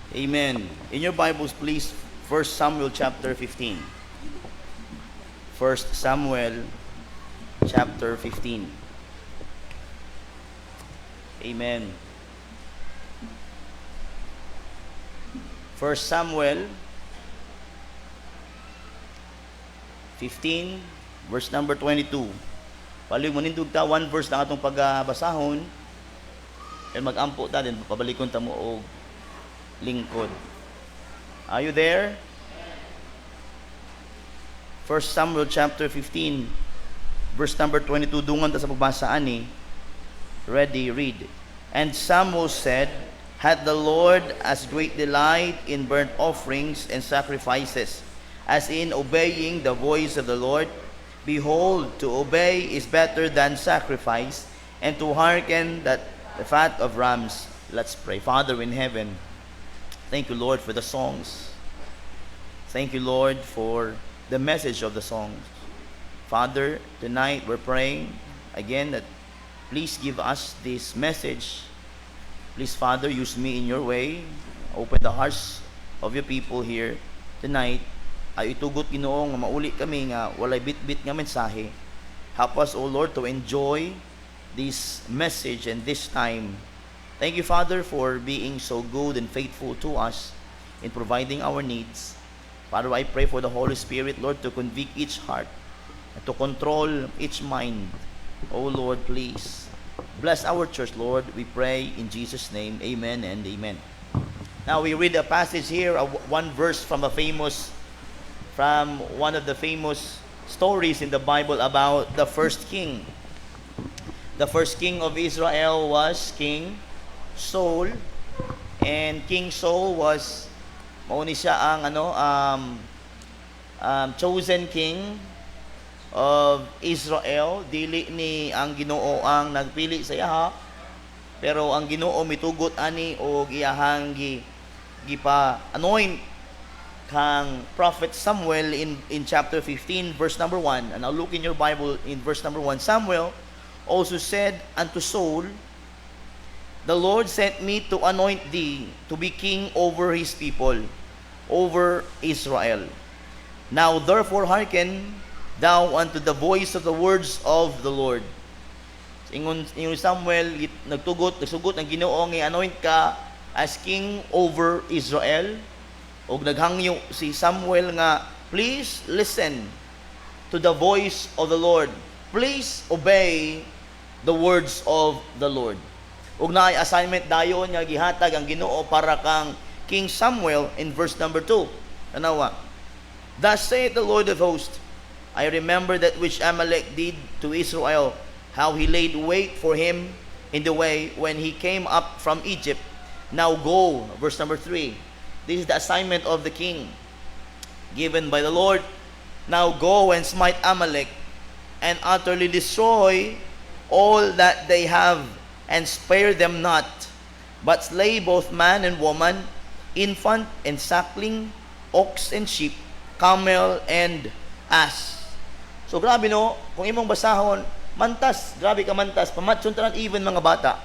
Amen. In your Bibles, please, First Samuel chapter 15. First Samuel chapter 15. Amen. First Samuel 15, verse number 22. Palig mo nindog ta, one verse na atong pagbasahon, and mag-ampo ta din, pabalikon ta mo og lingkod. Are you there? First Samuel chapter 15, verse number 22, dungan ta sa pagbasa ani. Ready, read. And Samuel said, "Hath the Lord as great delight in burnt offerings and sacrifices, as in obeying the voice of the Lord? Behold, to obey is better than sacrifice, and to hearken that the fat of rams." Let's pray. Father in heaven, thank you, Lord, for the songs. Thank you, Lord, for the message of the songs. Father, tonight we're praying again that please give us this message. Please, Father, use me in your way. Open the hearts of your people here tonight. Ay itugot, Ginoo, nga mauli kami nga walay bit-bit nga mensahe. Help us, O Lord, to enjoy this message and this time. Thank you, Father, for being so good and faithful to us in providing our needs. Father, I pray for the Holy Spirit, Lord, to convict each heart and to control each mind. Oh Lord, please bless our church, Lord. We pray in Jesus' name. Amen and amen. Now we read a passage here, one verse from one of the famous stories in the Bible about the first king. The first king of Israel was King Saul, and King Saul was mauni siya ang chosen king of Israel. Dili ni ang Ginoo ang nagpili sa iya, pero ang Ginoo mitugot ani og iyahang gipa anoint kang prophet Samuel in chapter 15 verse number 1. And now look in your Bible in verse number 1. Samuel also said unto Saul, "The Lord sent me to anoint thee to be king over his people, over Israel. Now therefore hearken thou unto the voice of the words of the Lord." Ingon Samuel, nagsugot ang Ginoo nga anoint ka as king over Israel. Og naghangyo si Samuel nga, please listen to the voice of the Lord. Please obey the words of the Lord. Ug naay assignment dayon nga gihatag ang Ginoo para kang King Samuel in verse number 2. Tanawa. "Thus saith the Lord of hosts, I remember that which Amalek did to Israel, how he laid wait for him in the way when he came up from Egypt. Now go," verse number 3. This is the assignment of the king given by the Lord. "Now go and smite Amalek and utterly destroy all that they have, and spare them not, but slay both man and woman, infant and suckling, ox and sheep, camel and ass." So grabe no, kung imong basahon, mantas, grabe ka mantas, pamatsun tanan even mga bata.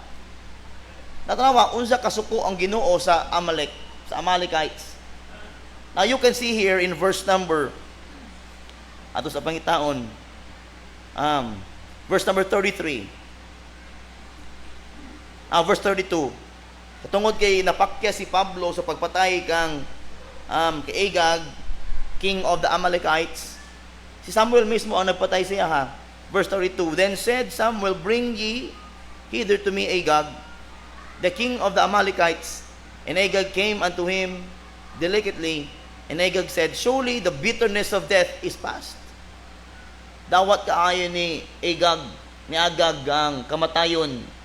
Natanawa, unsa kasuko ang Ginoo sa Amalek, sa Amalekites. Now you can see here in verse number, ato sa pangitaon, verse number 33. Verse 32. Katungod kay napakya si Pablo sa pagpatay kang kay Agag, king of the Amalekites. Si Samuel mismo ang nagpatay siya ha. Verse 32. "Then said Samuel, Bring ye hither to me Agag, the king of the Amalekites. And Agag came unto him delicately, and Agag said, Surely the bitterness of death is past." Dawat kaayo ni Agag ang kamatayon.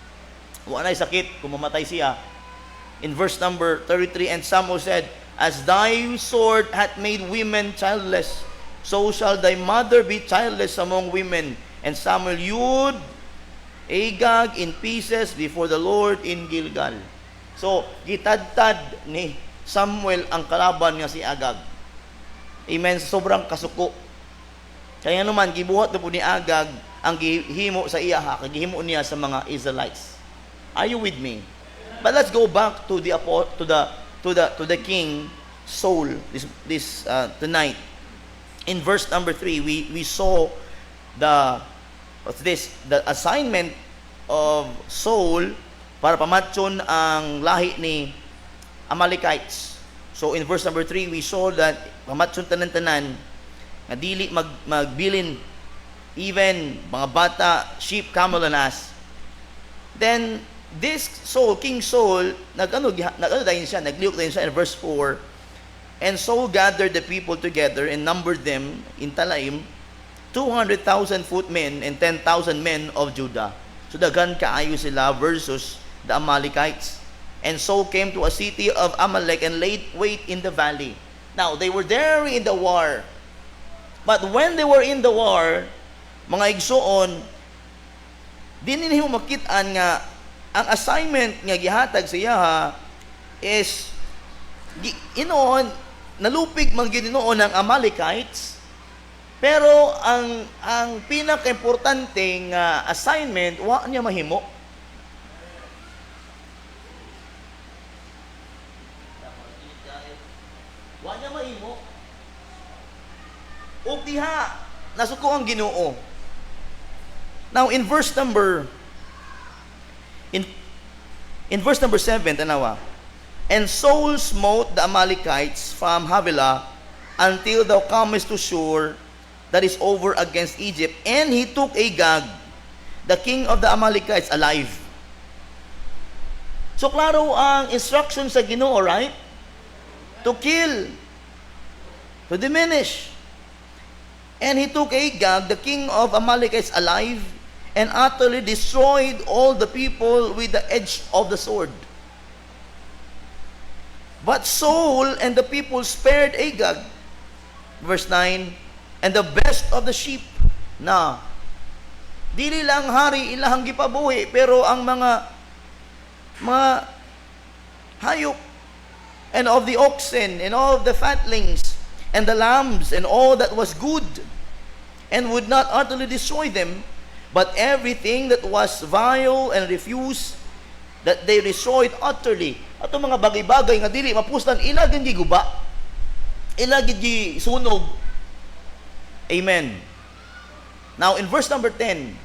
Wala na'y sakit kung mamatay siya. In verse number 33, "And Samuel said, As thy sword hath made women childless, so shall thy mother be childless among women. And Samuel hewed Agag in pieces before the Lord in Gilgal." So, gitadtad ni Samuel ang kalaban nga si Agag. Amen. Sobrang kasuko. Kaya naman, gibuhat na po ni Agag ang gihimo sa iya, kagihimo niya sa mga Israelites. Are you with me? But let's go back to to the king Saul this tonight. In verse number 3, we saw the assignment of Saul para pamatyon ang lahi ni Amalekites. So in verse number 3, we saw that pamatyon tanan-tanan nga dili magbilin even mga bata, sheep, camel and ass. Then this Saul, King Saul, nagliyok din siya in verse 4. And Saul gathered the people together and numbered them in Telaim 200,000 footmen and 10,000 men of Judah. So daghan kaayo sila versus the Amalekites. And Saul came to a city of Amalek and laid wait in the valley. Now, they were there in the war. But when they were in the war, mga igsoon, di ninyo makitaan nga ang assignment nga gihatag siya is nalupig man Ginoo ng Amalekites, pero ang pinaka-importante nga assignment wa niya mahimo. Wa niya mahimo. Ug diha nasuko ang Ginoo. Now in verse number 7, tanawa. And Saul smote the Amalekites from Havilah until thou comest to Shur, that is over against Egypt, and he took Agag, the king of the Amalekites, alive. So klaro ang instruction sa Ginoo, right? To kill, to diminish. And he took Agag, the king of Amalekites, alive, and utterly destroyed all the people with the edge of the sword. But Saul and the people spared Agag, verse 9, and the best of the sheep. Na, dili lang hari ilahang gipabuhi, pero ang mga hayop, and of the oxen, and all of the fatlings, and the lambs, and all that was good, and would not utterly destroy them, but everything that was vile and refuse, that they destroyed utterly. Ato mga bagay-bagay nga dili mapustan, ilagin giguba, ilagin gisunog. Amen. Now in verse number 10,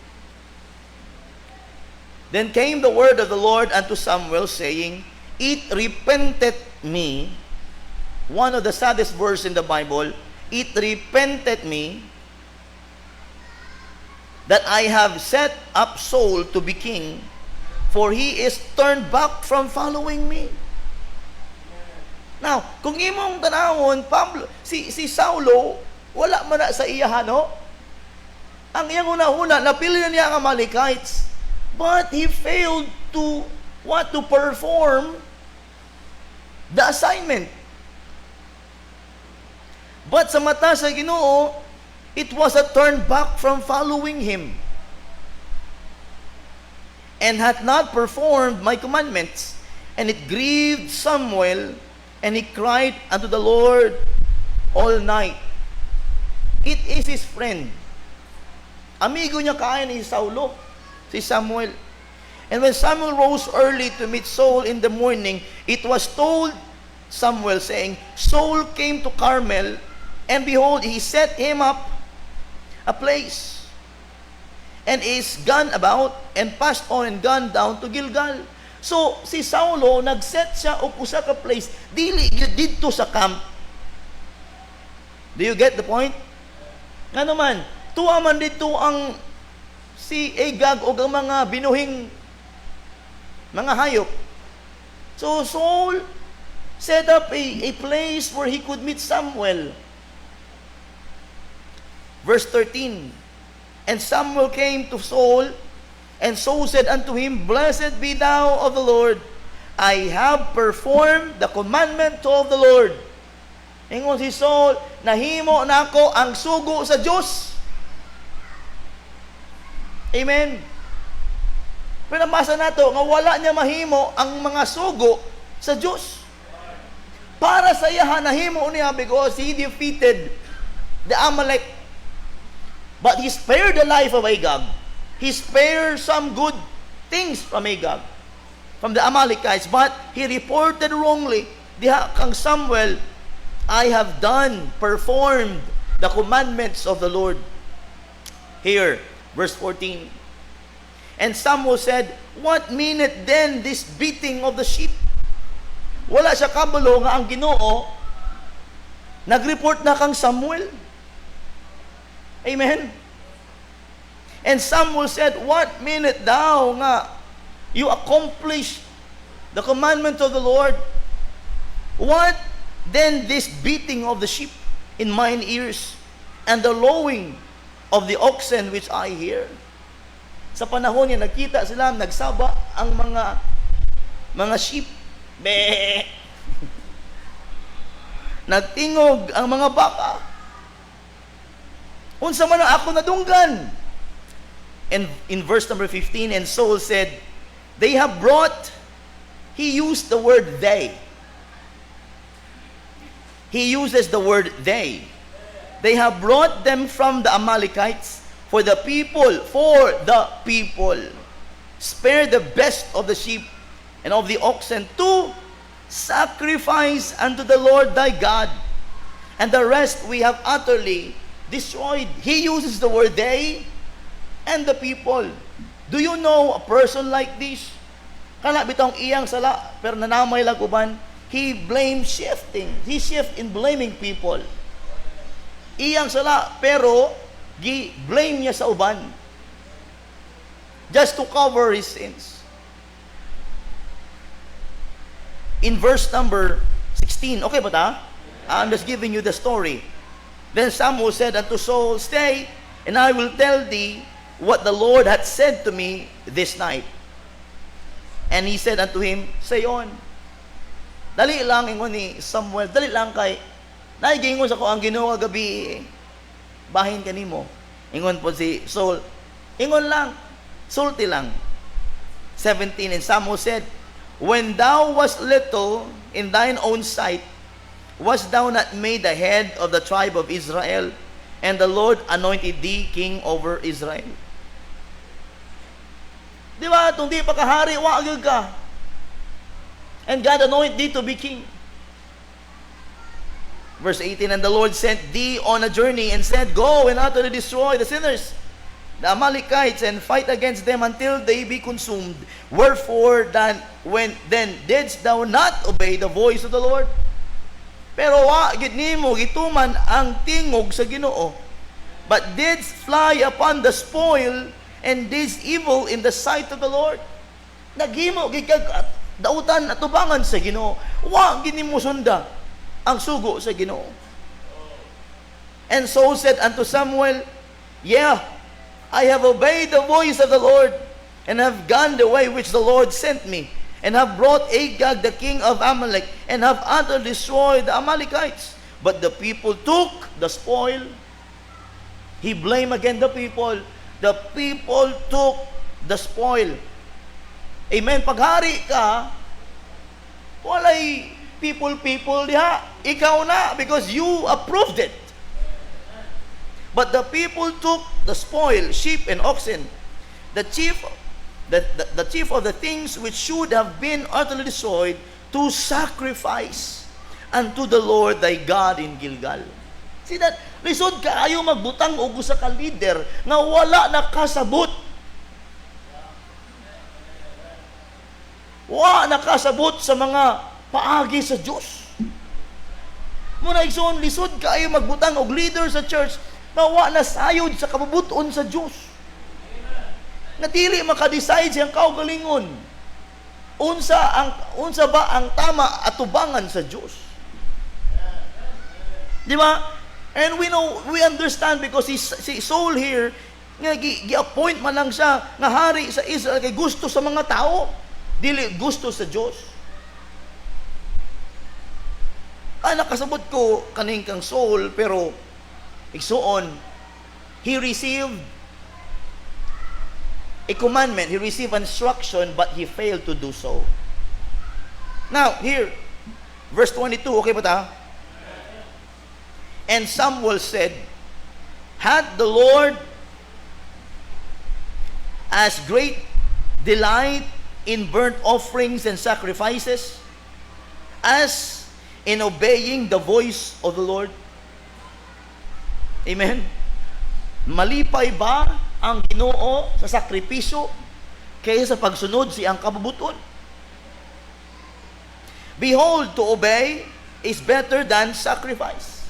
then came the word of the Lord unto Samuel, saying, It repented me. One of the saddest verse in the Bible. It repented me that I have set up Saul to be king, for he is turned back from following me. Now, kung imong tanawon, si Saulo, wala man na sa iya, no? Ang iyang una-una, napili na niya ang Amalekites, but he failed to perform the assignment. But sa mata sa Ginoo, it was a turn back from following him, and hath not performed my commandments. And it grieved Samuel, and he cried unto the Lord all night. It is his friend. Amigo niya kaya ni Saulo, si Samuel. And when Samuel rose early to meet Saul in the morning, it was told Samuel, saying, Saul came to Carmel, and behold, he set him up a place, and is gone about, and passed on, and gone down to Gilgal. So, si Saulo, nag-set siya og usa ka place, dili gyud didto sa camp. Do you get the point? Nga naman, tuwa man dito ang si Agag o ang mga binuhing mga hayop. So, Saul set up a place where he could meet Samuel. Verse 13, And Samuel came to Saul, and Saul said unto him, Blessed be thou of the Lord, I have performed the commandment of the Lord. Ingon si Saul, nahimo nako ang sugo sa Diyos. Amen. Pero nabasa nato nga wala niya mahimo ang mga sugo sa Diyos. Para sa iya nahimo niya because he defeated the Amalek. But he spared the life of Agag. He spared some good things from Agag, from the Amalekites, but he reported wrongly. diha kang Samuel, I have performed the commandments of the Lord. Here, verse 14. And Samuel said, what meaneth then this beating of the sheep? Wala siya kabulo nga ang Ginoo nag-report na kang Samuel. Amen. And Samuel said, what meaneth thou nga you accomplish the commandment of the Lord? What then this beating of the sheep in mine ears, and the lowing of the oxen which I hear? Sa panahon niya, nagkita sila, nagsaba ang mga sheep. Be! Nagtingog ang mga baka. Unsa man ako nadunggan. And in verse number 15, and Saul said, they have brought, he used the word they. He uses the word they. They have brought them from the Amalekites for the people, spare the best of the sheep and of the oxen to sacrifice unto the Lord thy God, and the rest we have utterly destroyed. He uses the word they and the people. Do you know a person like this? Kana bitong iyang sala, pero nanamay lang uban. He blame shifting. He shift in blaming people. Iyang sala, pero blame niya sa uban. Just to cover his sins. In verse number 16, okay ba ta? I'm just giving you the story. Then Samuel said unto Saul, stay, and I will tell thee what the Lord hath said to me this night. And he said unto him, say on. Dali lang ingon ni Samuel, dali lang kay naigingon sa ko ang Ginoo gabi, bahin kanimo. Ingon po si Saul, ingon lang, sulti lang. 17, and Samuel said, when thou wast little in thine own sight, wast thou not made the head of the tribe of Israel, and the Lord anointed thee king over Israel? Di ba? Itong di pa kahari, wagag ka. And God anointed thee to be king. Verse 18, and the Lord sent thee on a journey and said, go and utterly destroy the sinners, the Amalekites, and fight against them until they be consumed. Wherefore then didst thou not obey the voice of the Lord? Pero gid nimo gituman ang tingog sa Ginoo, but didst fly upon the spoil, and didst evil in the sight of the Lord. Naghimo gid kag dautan at tubangan sa Ginoo. Wa gid nimo sunda ang sugo sa Ginoo. And Saul said unto Samuel, yeah, I have obeyed the voice of the Lord, and have gone the way which the Lord sent me, and have brought Agag the king of Amalek, and have utterly destroyed the Amalekites. But the people took the spoil. He blamed again the people. The people took the spoil. Amen. Paghari ka, walay people diha. Ikaw na, because you approved it. But the people took the spoil, sheep and oxen, the chief of the things which should have been utterly destroyed, to sacrifice unto the Lord thy God in Gilgal. See that? Lisod kaayo magbutang og usa ka leader nga wala nakasabot. Wa nakasabot sa mga paagi sa Dios. Muna igsoon, lisod kaayo magbutang og leader sa church na wa nasayod sa kabubuton sa Dios. Nga dili maka-decide siyang kaugalingon. Unsa ba ang tama at tubangan sa Dios? Di ba? And we understand because si Saul here, nga gi-appoint man lang siya nga hari sa Israel kay gusto sa mga tao, dili gusto sa Dios. Nakasabot ko kaning kang Saul, pero igsuon, he received a commandment, he received instruction, but he failed to do so. Now, here, verse 22, okay ba ta? And Samuel said, had the Lord as great delight in burnt offerings and sacrifices as in obeying the voice of the Lord? Amen? Malipay ba ang Ginoo sa sakripisyo kaysa sa pagsunod siyang kabubuton? Behold, to obey is better than sacrifice.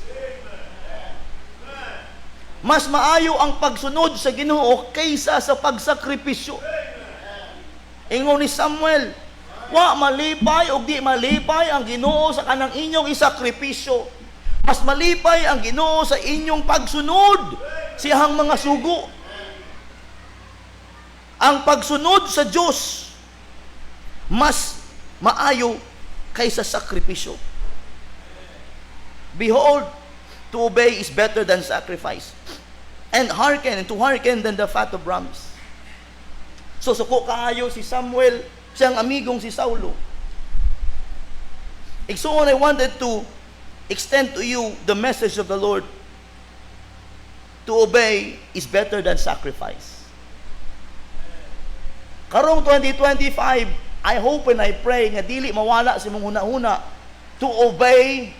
Mas maayo ang pagsunod sa Ginoo kaysa sa pagsakripisyo. Ingon ni Samuel, wa malipay o di malipay ang Ginoo sa kanang inyong isakripisyo. Mas malipay ang Ginoo sa inyong pagsunod siyang mga sugo. Ang pagsunod sa Diyos mas maayo kaysa sakripisyo. Behold, to obey is better than sacrifice, and to hearken than the fat of rams. So suko kaayo si Samuel, siyang amigong si Saulo. So I wanted to extend to you the message of the Lord. To obey is better than sacrifice. Karong 2025, I hope and I pray nga dili mawala sa mong huna-huna. To obey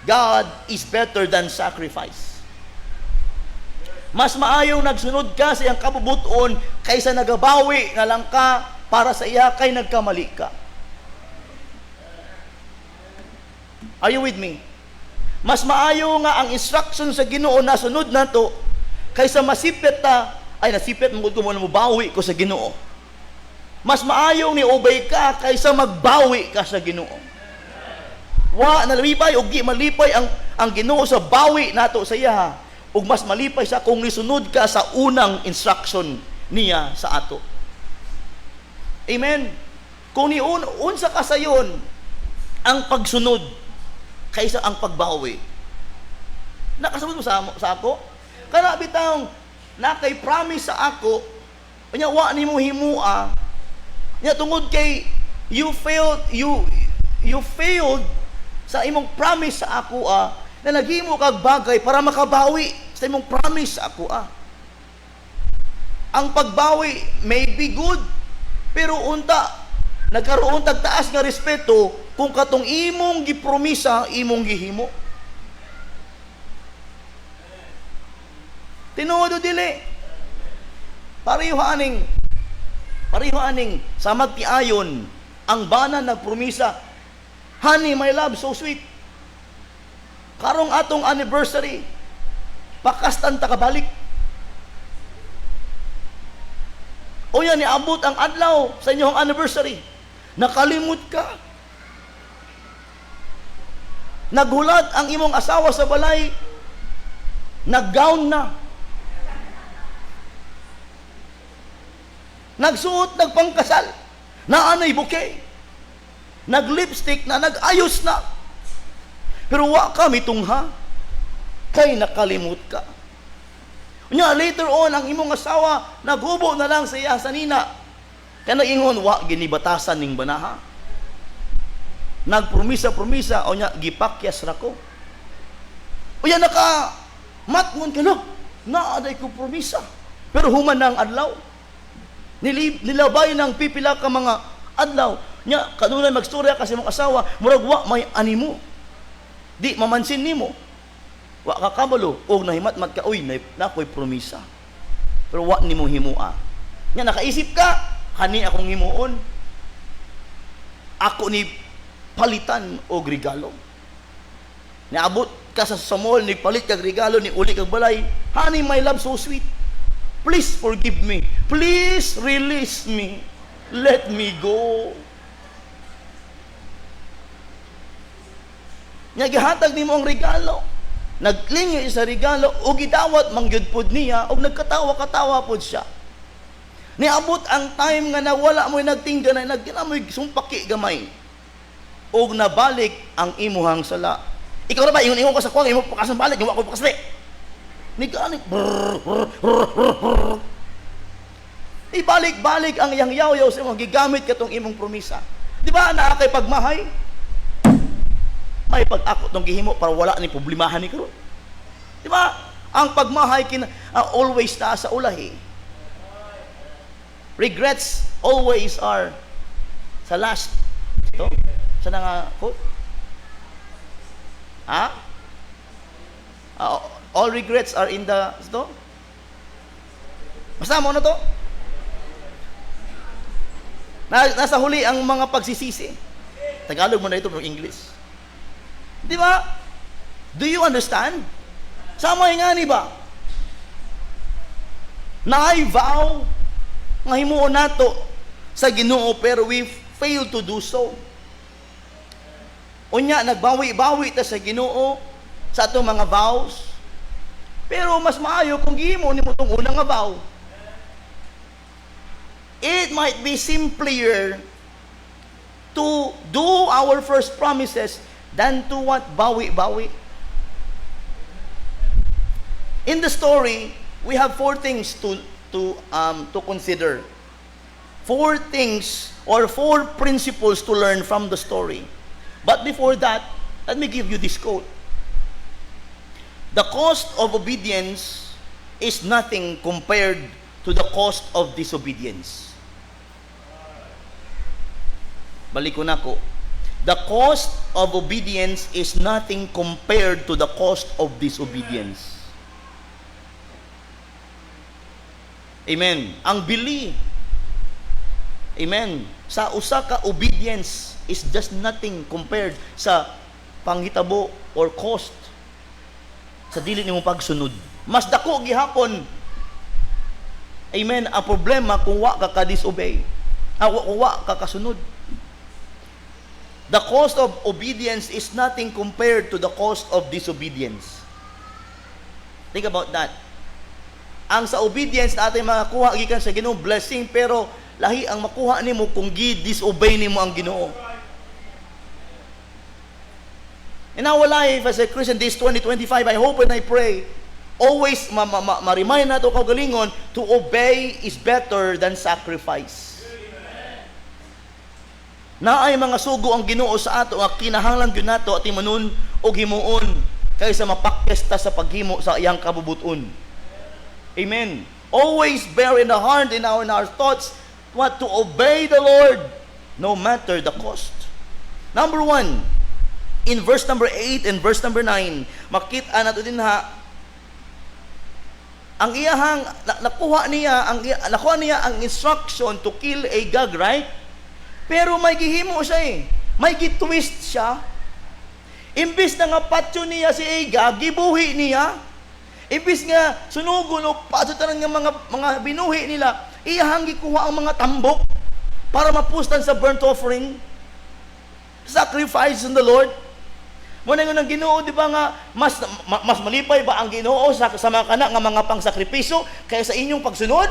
God is better than sacrifice. Mas maayong nagsunod ka sa iyang kabubuton kaysa nagabawi na lang ka para sa iya kay nagkamali ka. Are you with me? Mas maayo nga ang instruction sa Ginoo na sunod nato kaysa nasipit mo ko mo bawi ko sa Ginoo. Mas maayong ni obey ka kaysa magbawi ka sa Ginoo. Wa nalipay og di malipay ang Ginoo sa bawi nato sa iya, ug mas malipay sa kung nisunod ka sa unang instruction niya sa ato. Amen. Kung unsa ka sayon ang pagsunod kaysa ang pagbawi. Nakasunod mo sa ako? Kana bitang nakay promise sa ako, unya wa nimo himua. Nya tungod kay you failed sa imong promise sa ako na naghimo kag bagay para makabawi sa imong promise sa ako Ang pagbawi may be good, pero unta nagkaroon tag taas nga respeto kung katong imong gipromisa imong gihimo. Tinuod o dili. Pareho aning sa magtiayon ang bana nagpromisa, honey, my love, so sweet. Karong atong anniversary, pakastan ta kabalik. O yan, niabot ang adlaw sa inyong anniversary. Nakalimot ka. Naghulat ang imong asawa sa balay, naggown na. Nagsuot, nagpangkasal, naanay bouquet. Nag-lipstick na, nag-ayos na. Pero wa ka mitungha, kay nakalimot ka. Nya later on, ang imong asawa, naghubo na lang sa iya sa nina. Kaya nag-ingon, wa ginibatasan ning banaha. Nagpromisa-promisa, o nya, gipakyas ra ko. O yan, matngon ka na, naaday ko promisa. Pero human na ang adlaw. Nilabay ng pipila ka mga adlaw. Nya, kanunay magstorya kasi mong asawa, murag wa may animo. Di mamansin nimo. Wa ka kabalo, o nahimat-mat ka, uy, nakoy promisa. Pero wa nimo himua. Nya, nakaisip ka, hani akong himuon. Ako ni palitan og regalo. Niabot ka sa mall, ni palit kag regalo, ni uli kag balay. Honey, my love, so sweet. Please forgive me. Please release me. Let me go. Nya gihatag nimo ang regalo. Nagklingi sa regalo ug gidawat mangyud pod niya ug nagkatawa-katawa pod siya. Niabot ang time nga nawala mo nagtingga na nagdinamoy sumpaki gamay. Og nabalik ang imuhang sala. Ikaw na ba ingon ka sa kuwang imo pakasan balik wa ko pakasli. Ni gani ibalik-balik ang iyang yaw-yaw sa imong gigamit katong imong promisa. Di ba naa kay pagmahay? May pag-ako tong gihimo para wala ni problemahan ni karon. Di ba? Ang pagmahay always ta sa ulahi. Regrets always are sa last. Ito, sa nga quote. Ha? All regrets are in the ito? Basta mo na to? Nasa huli ang mga pagsisisi. Tagalog mo na ito ng English. Di ba? Do you understand? Sama nga ni ba? Na I vow nga himuon nato sa Ginoo pero we fail to do so. Unya nagbawi-bawi ta sa Ginoo sa atong mga vows. Pero mas maayo kung gihimo nimo tong unang nga vow. It might be simpler to do our first promises than to what bawi-bawi. In the story, we have four things to consider. Four things or four principles to learn from the story. But before that, let me give you this quote. The cost of obedience is nothing compared to the cost of disobedience. Balik ko na ko. The cost of obedience is nothing compared to the cost of disobedience. Amen. Ang bili, amen, sa usa ka obedience is just nothing compared sa panghitabo or cost sa dili nimo pagsunod. Mas dako gihapon, amen, ang problema kung wa ka ka-disobey, kung wa ka kasunod. The cost of obedience is nothing compared to the cost of disobedience. Think about that. Ang sa obedience na ating makakuha gikan sa Ginoo blessing, pero lahi ang makuha nimo kung gi-disobey nimo ang Ginoo. In our life as a Christian this 2025, I hope and I pray always ma-remind nato kaugalingon to obey is better than sacrifice. Na ay mga sugo ang Ginoo sa ato nga kinahanglan gyud nato at imanon og himuon kaysa mapakesta sa paghimo sa iyang kabubuton. Amen. Always bear in the heart in our thoughts what to obey the Lord no matter the cost. Number 1, in verse number 8 and verse number 9, makita nato din ha ang iyahang nakuha niya ang instruction to kill Agag, right? Pero may gihimo siya eh. May gitwist siya. Imbis na nga patyo niya si Agag, gibuhi niya. Imbis nga sunugon o patutan ng mga binuhi nila, iyahang gikuha ang mga tambok para mapustan sa burnt offering, sacrifice in the Lord. Muna nga ng Ginoo, di ba nga, mas malipay ba ang Ginoo sa mga kana nga mga pangsakripisyo kaysa inyong pagsunod?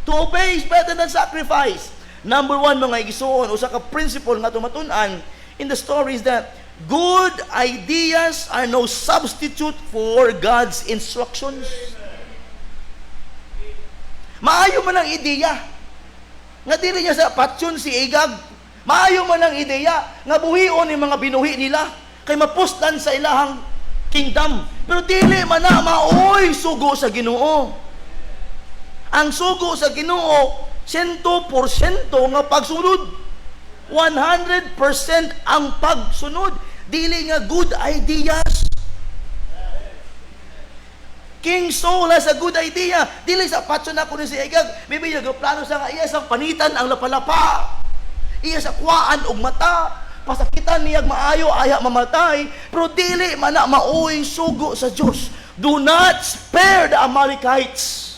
To obey is better than sacrifice. Number 1, mga igisuon, usa ka principle nga tumatunan in the story is that good ideas are no substitute for God's instructions. Maayo man ang ideya nga dili niya sa patyon si Agag. Maayo man ang ideya nga buhion ni mga binuhi nila kay mapustan sa ilahang kingdom. Pero dili man na maoy sugo sa Ginoo. Ang sugo sa Ginoo 100% nga pagsunod. 100% ang pagsunod. Dili nga good ideas. King Saul has a good idea. Dili sa patso na ko ni si Agag. Maybe plano sa nga iya sa panitan ang lapalapa. Iya sa kuwaan og mata. Pasakitan niyag maayo aya mamatay. Pero dili man na mauing sugo sa Dios. Do not spare the Amalekites.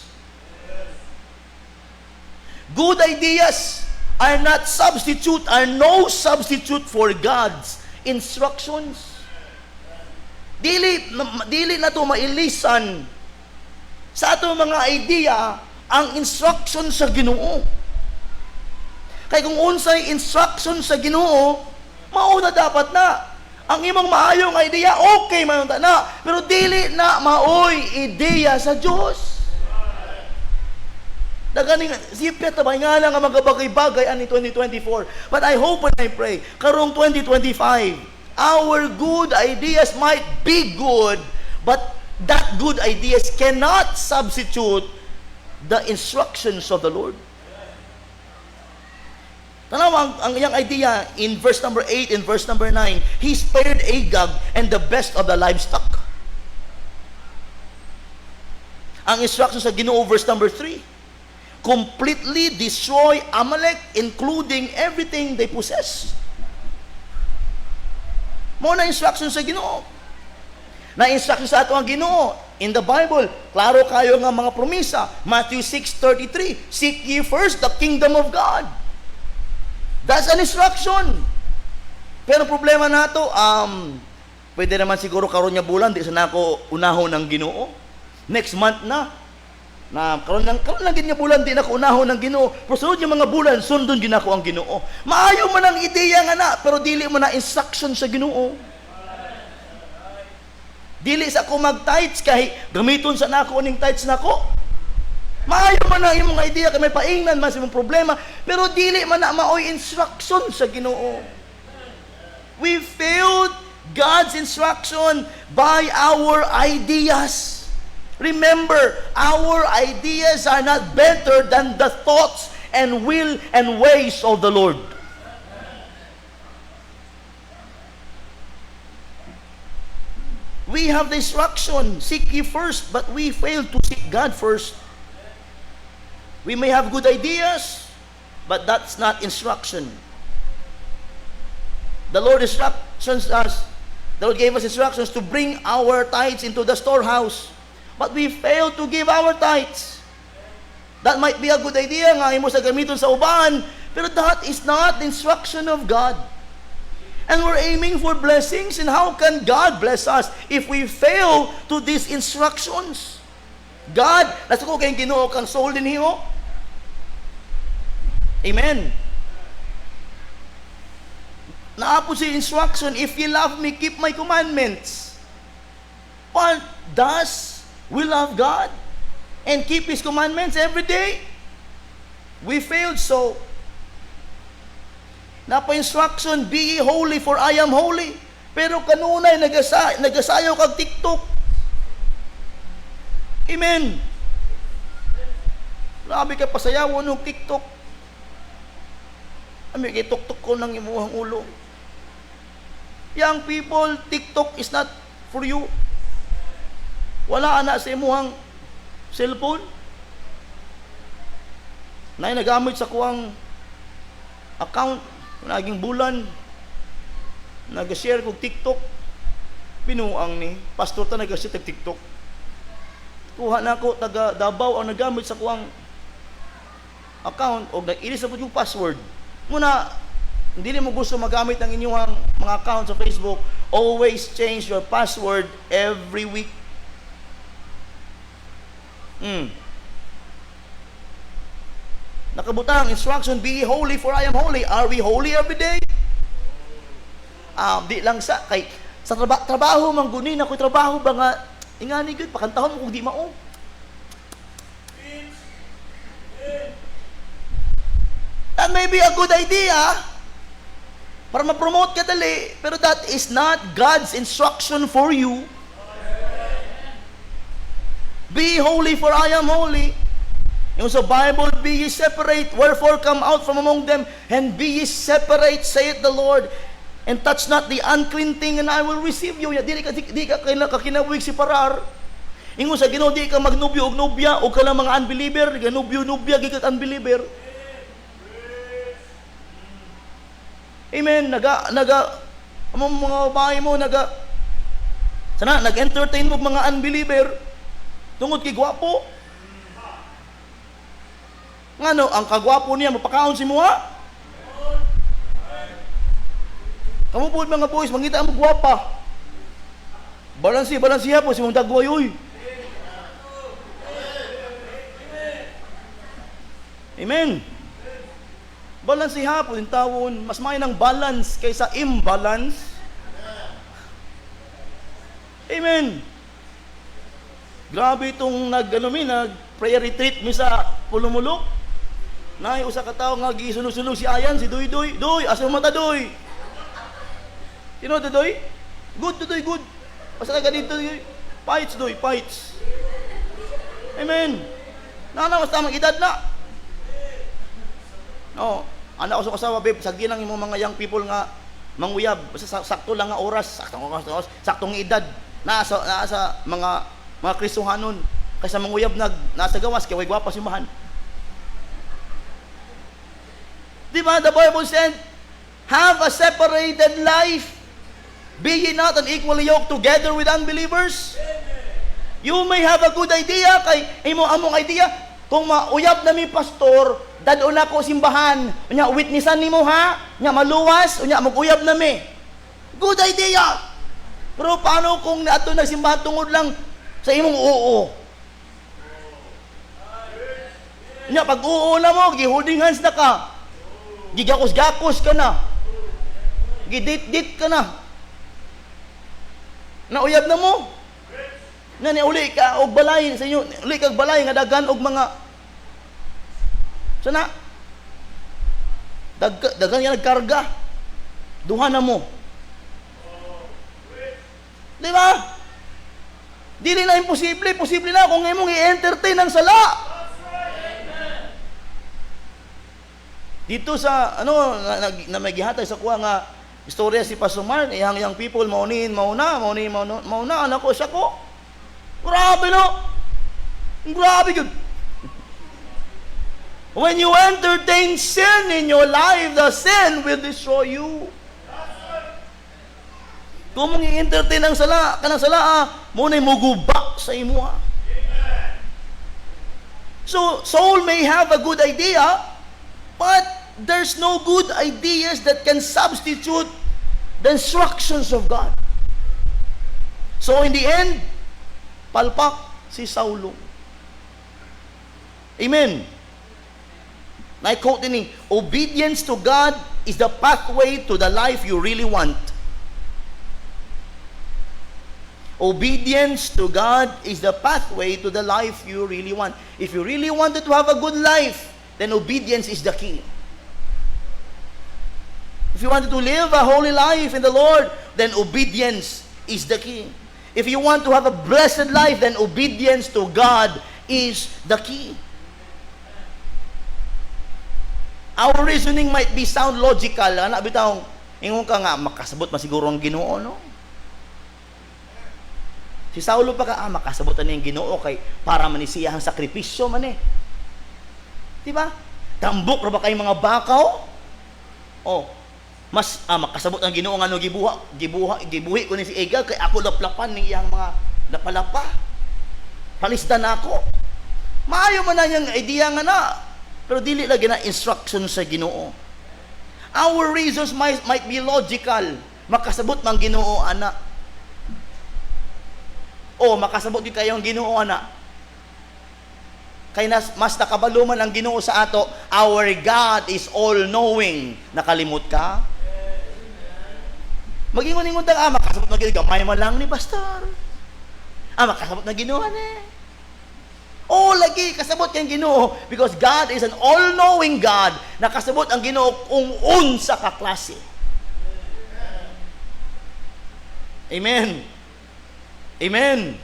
Good ideas are no substitute for God's instructions. Dili na to mailisan sa ato mga idea ang instruction sa Ginoo. Kay kung unsay instruction sa Ginoo, mao na dapat na. Ang imong maayong idea, okay man na, pero dili na maoy ideya sa Dios. Daganing sipya tabay nga lang ang mga bagay-bagay ani 2024. But I hope and I pray, karong 2025, our good ideas might be good, but that good ideas cannot substitute the instructions of the Lord. Tanaw ang iyang idea in verse number 8 and verse number 9. He spared Agag and the best of the livestock. Ang instruction sa Ginoo verse number 3. Completely destroy Amalek, including everything they possess. Mo na instruction sa Ginoo. Na instruction sa ato ang Ginoo in the Bible. Klaro kayo nga mga promisa. Matthew 6:33. Seek ye first the kingdom of God. That's an instruction. Pero problema nato, pwede naman siguro karon nga bulan di sana ako unahon ng Ginoo. Next month na karon lang gid nga bulan di na ko unahon ng Ginoo. Pero sunod nga mga bulan sundon gid nako ang Ginoo. Maayo man ang ideya nga na, pero dili man na instruction sa Ginoo. Dili sa ako mag-tithes kay gamiton sa nako ning tithes nako. Maayo man ang imong idea kay may paingnan man sa imong problema, pero dili man na maoy instruction sa Ginoo. We failed God's instruction by our ideas. Remember, our ideas are not better than the thoughts and will and ways of the Lord. We have the instruction, seek ye first, but we fail to seek God first. We may have good ideas, but that's not instruction. The Lord instructions us. The Lord gave us instructions to bring our tithes into the storehouse, but we fail to give our tithes. That might be a good idea nga imo sa gamiton sa uban, pero that is not the instruction of God. And we're aiming for blessings, and how can God bless us if we fail to these instructions? God, nasa ko kayong Ginoo kang soul din hiyo. Amen. Naapo si instruction, if ye love me, keep my commandments. But thus, we love God and keep His commandments every day. We failed so. Napa-instruction, be ye holy for I am holy. Pero kanunay nagasayaw kag TikTok. Amen. Grabe ka pasayaw ng TikTok. Ami kay tuktok ko ng imuhang ulo. Young people, TikTok is not for you. Wala ana sa imuhang cellphone. Nay nagamit sa kuwang account naging bulan. Nag-share kog TikTok. Pinuang ni pastor ta nag-share tag TikTok. Kuha na ko taga Davao ang nagamit sa kuwang account o nag-ilis na po yung password. Muna, hindi mo gusto magamit ang inyong mga account sa Facebook, always change your password every week. Nakabutang instruction, be holy for I am holy. Are we holy every day? Di lang sa kay sa trabaho man gunin ako trabaho ba nga ingani gud pakantahon mo kung di mao. That may be a good idea para ma-promote ka dali, pero that is not God's instruction for you. Be holy for I am holy. Yung sa Bible, be ye separate, wherefore come out from among them, and be ye separate, saith the Lord, and touch not the unclean thing, and I will receive you. Di ka kakinawig si parar. Ingon sa Ginoo, di ka magnubyo og nubya, o ka lang mga unbeliever, ganubyo-nubya, gikat unbeliever. Amen. Among mga babae mo, nag-entertain mo mga unbeliever, tungod kay gwapo. Ngano, ang kagwapo niya, mapakaon si mo ha? Kamu po mga boys, mangita mo gwapa. Balansiya po, si mong dagway, uy. Amen. Balansiha po, yung tawon, mas may ng balance kaysa imbalance. Amen. Grabe itong nag-prayer retreat mi sa Pulumulok. Nay, usa ka tao nga gisulog-sulog si Ayan, si Doy. Doy, asa mo mata, Doy? Sino, Doy? Good, Doy, good. Basta ka ganito, Doy. Fights, Doy, fights. Amen. Mas tamang edad na. No. Anak ko sa asawa, babe, sagdi lang yung mga young people nga manguyab. Basta sakto lang nga oras, saktong edad. Nasa mga Kristohanon. Kaysa manguyab nasa gawas, kaya way gwapa simbahan. Di ba? The Bible said, have a separated life. Be ye not unequally yoked together with unbelievers. You may have a good idea, kay imo among idea, kung mauyab na mi pastor, dadon ako simbahan, unya witnessan nimo ha, unya maluwas, unya maguyab na mi. Good idea. Pero paano kung ato nagsimbahan tungod lang sa imong oo? Unya pag oo na mo, gi-holding hands na ka. Gigakos-gakos ka na. Gidit-dit ka na. Nauyab na mo. Na uli ka og balay sa inyo, uli kag balay nga daghan og mga sana daghan nga nagkarga. Duha na mo. Di ba? Dili na imposible, posible na kung imong i-entertain ang sala. Dito sa na may gihatag sa kuha nga istorya si Pastor Mark, yang people mauna anak ko siya ko. Grabe no. Grabe yun. When you entertain sin in your life, the sin will destroy you. Kung mong i-entertain ang sala, kanang sala, muna'y muguba sa imo. So, Saul may have a good idea, but there's no good ideas that can substitute the instructions of God. So in the end, palpak si Saulo. Amen. Na-quote din, obedience to God is the pathway to the life you really want. Obedience to God is the pathway to the life you really want. If you really wanted to have a good life, then obedience is the key. If you wanted to live a holy life in the Lord, then obedience is the key. If you want to have a blessed life, then obedience to God is the key. Our reasoning might be sound logical. Ano, bitaw, ingon ka nga, makasabot masiguro ang Ginoo, no? Si Saulo pa ka, makasabot na yung Ginoo kay para manisiya ang sakripisyo man eh. Diba? Tambok ra ba kay mga bakaw? Oh, mas makasabot ang Ginoo nga no gibuhi ko ni si Ega kay ako laplapan ning iyang mga lapalapa. Palisdan ako. Maayo man na yang idea nga na. Pero dili lagi na instruction sa Ginoo. Our reasons might be logical. Makasabot mang Ginoo ana. O makasabot di kayo ang Ginoo ana. Kay mas nakabaluman ang Ginoo sa ato. Our God is all-knowing. Nakalimot ka? Mag-ingon-ingon ta, makasabot na Ginoo. Gamay mo lang ni pastor. Makasabot na Ginoo na. Lagi kasabot yung Ginoo. Because God is an all-knowing God. Nakasabot ang Ginoo kung unsa ka klase. Amen. Amen.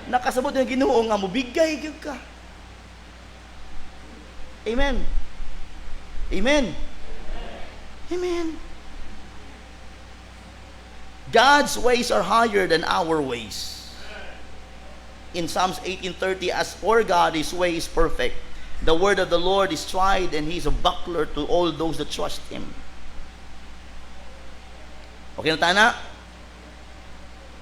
Nakasabot yung Ginoo nga mubigay gyud ka. Amen. Amen. Amen. God's ways are higher than our ways. In Psalms 18:30, as for God, His way is perfect. The word of the Lord is tried, and He is a buckler to all those that trust Him. Okay na tana?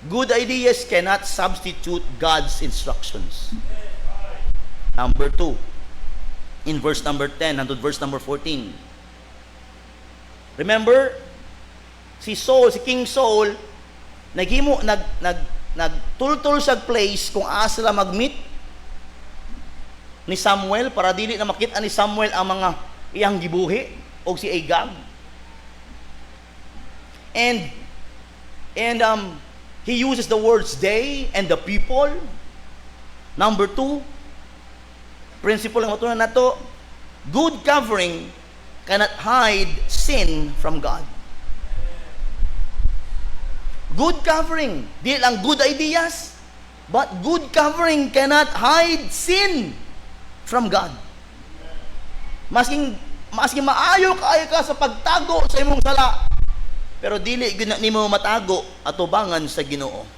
Good ideas cannot substitute God's instructions. Number 2, in verse number 10 and verse number 14. Remember, si King Saul, nagtultol sa place kung asa sila mag-meet ni Samuel para dili na makita ni Samuel ang mga iyang gibuhi o si Agag. And he uses the words they and the people. Number 2, principle ang matunan nato, good covering cannot hide sin from God. Good covering, di lang good ideas, but good covering cannot hide sin from God. maski maayo kaayo ka sa pagtago sa imong sala, pero dili gyud nimo matago atubangan sa Ginoo.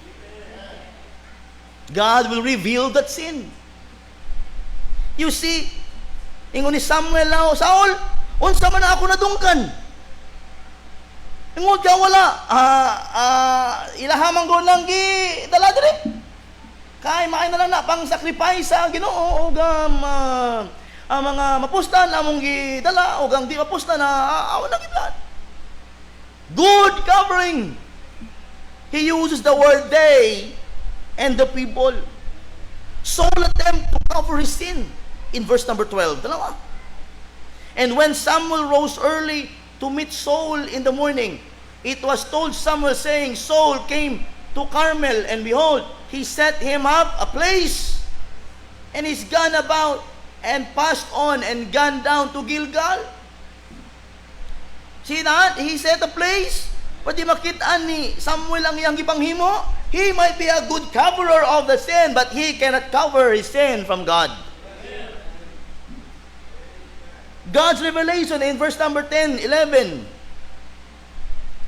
God will reveal that sin. You see, ingon ni Samuel now, Saul, unsa man ako nadungkan? Ingod ka wala, ilahamang ko lang dala diri. Kay maay na lang na pang sacrifice sa Ginoo og ang mga mapustan among gidala og ang di mapustan na awan na gid. Good covering. He uses the word they and the people. Saul attempt to cover his sin in verse number 12. Dalawa. And when Samuel rose early to meet Saul in the morning, it was told Samuel, saying, Saul came to Carmel, and behold, he set him up a place, and he's gone about, and passed on, and gone down to Gilgal. See that? He set a place. Pwede makitaan ni Samuel ang iyang gipanghimo. He might be a good coverer of the sin, but he cannot cover his sin from God. God's revelation in verse number 10, 11.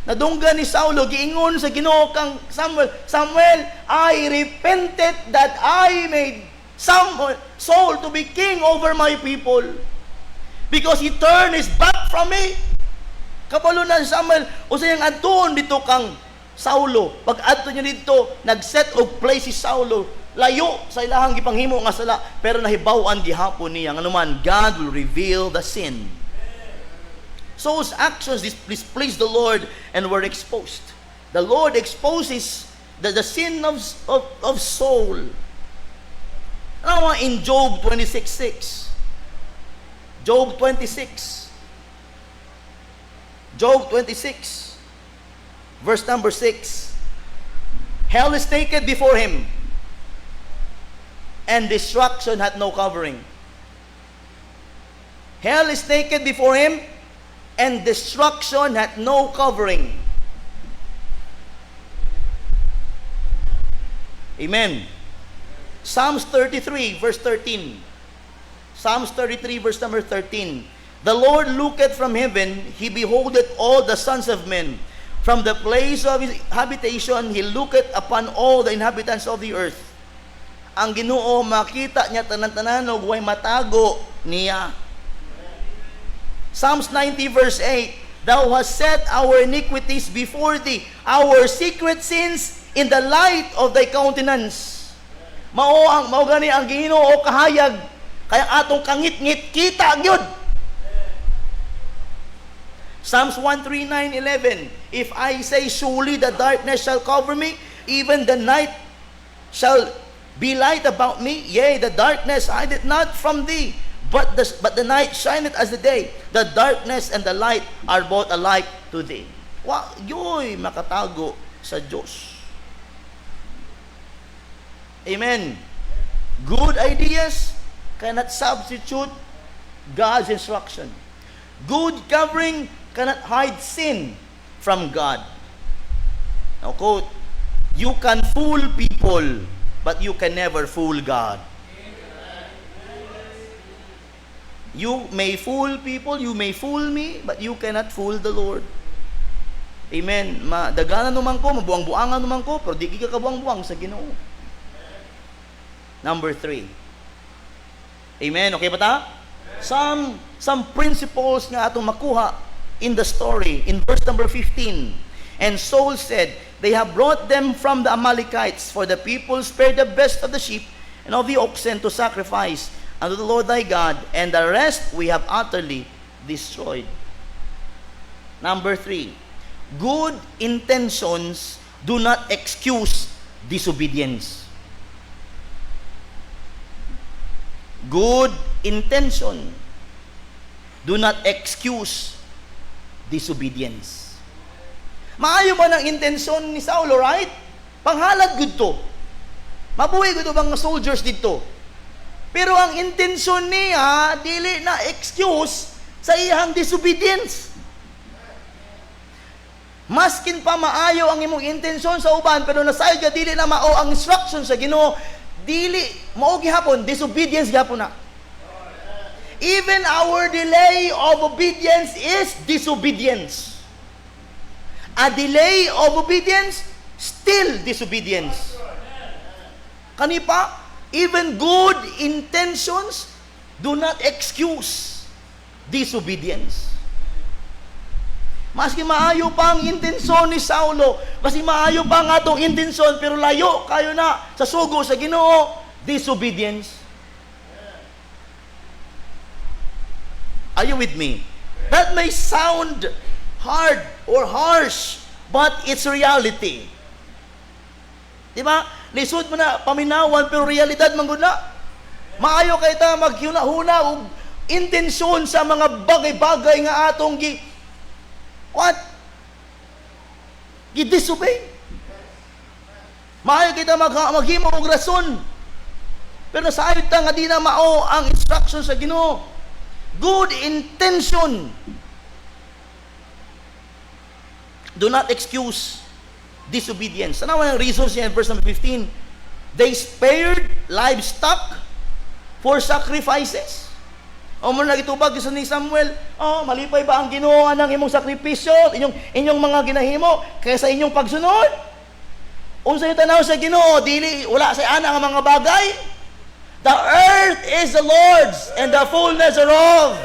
Nadunggan ni Saulo, giingon sa Ginoo kang Samuel, Samuel, I repented that I made Saul to be king over my people, because he turned his back from me. Kabalo na Samuel, usayang adton dito kang Saulo. Pag adto niya dito, nag-set of place si Saulo, layo sa ilahang gipanghimo nga sala, pero nahibaw-an gihapon niya nganuman God will reveal the sin. Saul's actions displeased the Lord and were exposed. The Lord exposes the sin of Saul. Now in Job 26:6. Job 26. Job 26, verse number 6. Hell is naked before him, and destruction hath no covering. Hell is naked before him, and destruction hath no covering. Amen. Psalms 33, verse 13. Psalms 33, verse number 13. The Lord looketh from heaven, He beholdeth all the sons of men. From the place of His habitation, He looketh upon all the inhabitants of the earth. Ang Ginoo makita niya tanan-tanan ug way matago niya. Psalms 90 verse 8. Thou hast set our iniquities before thee, our secret sins in the light of thy countenance. Mao gani ang Ginoo kahayag, kaya atong kangit-ngit kita gyud. Psalms 139:11. If I say, surely the darkness shall cover me, even the night shall be light about me. Yea, the darkness hideth not from thee, but the night shineth as the day. The darkness and the light are both alike to thee. Yo'y makatago sa Diyos. Amen. Good ideas cannot substitute God's instruction. Good covering cannot hide sin from God. Now quote, you can fool people, but you can never fool God. You may fool people, you may fool me, but you cannot fool the Lord. Amen. Madaganan naman ko, mabuang-buangan naman ko, pero di ka kabuang-buang sa Ginoo. Number 3. Amen. Okay ba ta? Some principles nga atong makuha in the story, in verse number 15. And Saul said, they have brought them from the Amalekites, for the people spared the best of the sheep and of the oxen to sacrifice unto the Lord thy God, and the rest we have utterly destroyed. Number 3, good intentions do not excuse disobedience. Good intention do not excuse disobedience. Maayo man ang intensyon ni Saulo, right? Panghalad gud to. Mabuhi gud bang soldiers dito. Pero ang intensyon niya dili na excuse sa iyang disobedience. Maskin pa maayo ang imong intensyon sa uban, pero nasayod ka dili na mao ang instruction sa Ginoo, dili mao gihapon disobedience gihapon na. Even our delay of obedience is disobedience. A delay of obedience, still disobedience. Kanipa, even good intentions do not excuse disobedience. Maski maayo pa ang intensyon ni Saulo, maski maayo pa ang atong intensyon, pero layo kayo na sa sugo sa Ginoo, disobedience. Are you with me? That may sound hard or harsh, but it's reality. Diba? Lisod mo na paminawan, pero realidad manggod na. Maayo kayo ta maghuna-huna o intensyon sa mga bagay-bagay nga atong disobey. Maayo kita maghimo og rason. Pero nasayod ta nga di na mao ang instruction sa Ginoo. Good intention do not excuse disobedience. Ano ang reasons niya in verse number 15? They spared livestock for sacrifices. O mo nagitubag sa ni Samuel, malipay ba ang Ginoo ng imong sakripisyo, inyong mga ginahimo kaysa inyong pagsunod? Unsa yung tanaw sa Ginoo, dili wala sa ana nga mga bagay? The earth is the Lord's and the fullness thereof.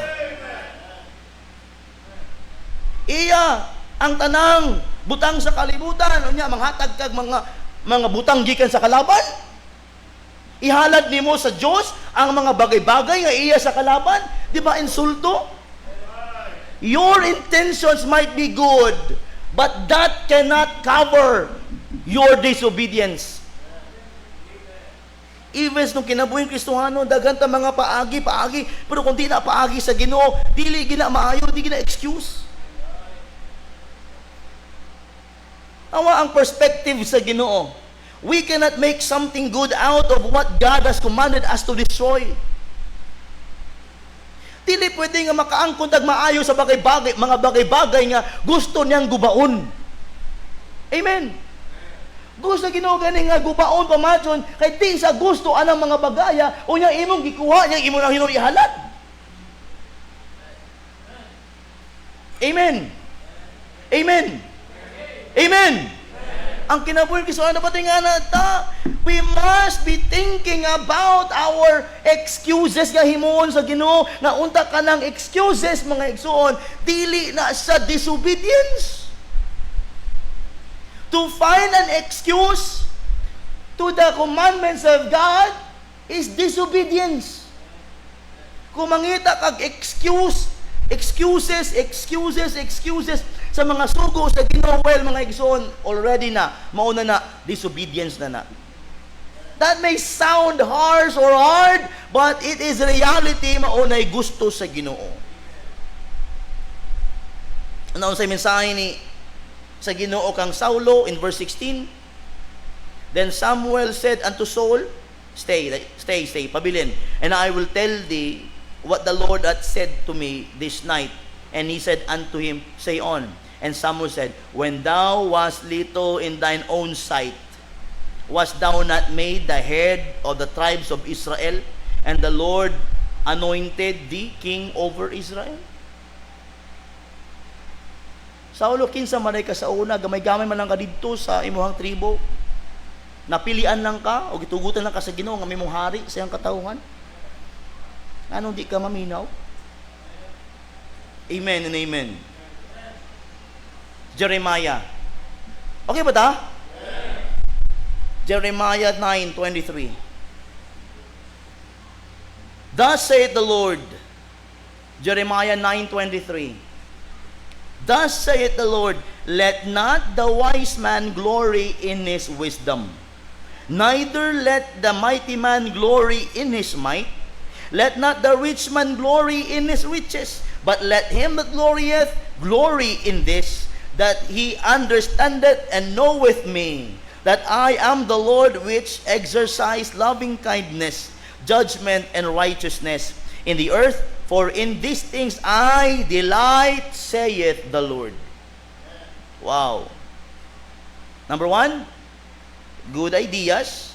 Iya ang tanang butang sa kalibutan, unya manghatag kag mga butang gikan sa kalaban. Ihalad nimo sa Dios ang mga bagay-bagay nga iya sa kalaban, di ba insulto? Your intentions might be good, but that cannot cover your disobedience. Even nung kinabuhing Kristohano, daghan ta mga paagi, pero kung di na paagi sa Ginoo, dili gina maayo, di gina excuse. Awa ang perspective sa Ginoo. We cannot make something good out of what God has commanded us to destroy. Dili pwede nga makaangkon tag maayo sa bagay-bagay, mga bagay-bagay nga gusto niyang gubaon. Amen. Gusto Ginoo gani nga gubaon pamatson kay di sa gusto anang mga bagaya unya imong gikuha niya imong nang hinuli ihalad. Amen. Amen. Amen. Ang kinabuhi Kristohano pati nga nata, we must be thinking about our excuses nga himuon sa Ginoo, nga unta ka ng excuses mga igsoon, dili na sa disobedience. To find an excuse to the commandments of God is disobedience. Kung mangita kag excuses sa mga sugo sa Ginoo, well, mga igsoon, already na, mauna na, disobedience na. That may sound harsh or hard, but it is reality, maunay gusto sa Ginoo. Ano sa mensahe ni sa Ginoo kang Saulo in verse 16? Then Samuel said unto Saul, stay, pabilin, and I will tell thee what the Lord hath said to me this night. And he said unto him, say on. And Samuel said, when thou wast little in thine own sight, wast thou not made the head of the tribes of Israel, and the Lord anointed thee king over Israel? Saulo, kinsa man ka sa una, gamay-gamay man lang ka dito sa imuhang tribo. Napilian lang ka, o gitugutan lang ka sa Ginoo nga may mong hari sa iyang katawhan. Ano di ka maminaw? Amen and amen. Jeremiah. Okay ba ta? Jeremiah 9:23. Thus saith the Lord. Jeremiah 9:23. Thus saith the Lord, let not the wise man glory in his wisdom, neither let the mighty man glory in his might. Let not the rich man glory in his riches, but let him that glorieth glory in this, that he understandeth and knoweth me, that I am the Lord which exercise loving kindness, judgment, and righteousness in the earth. For in these things I delight, saith the Lord. Wow. Number one, good ideas.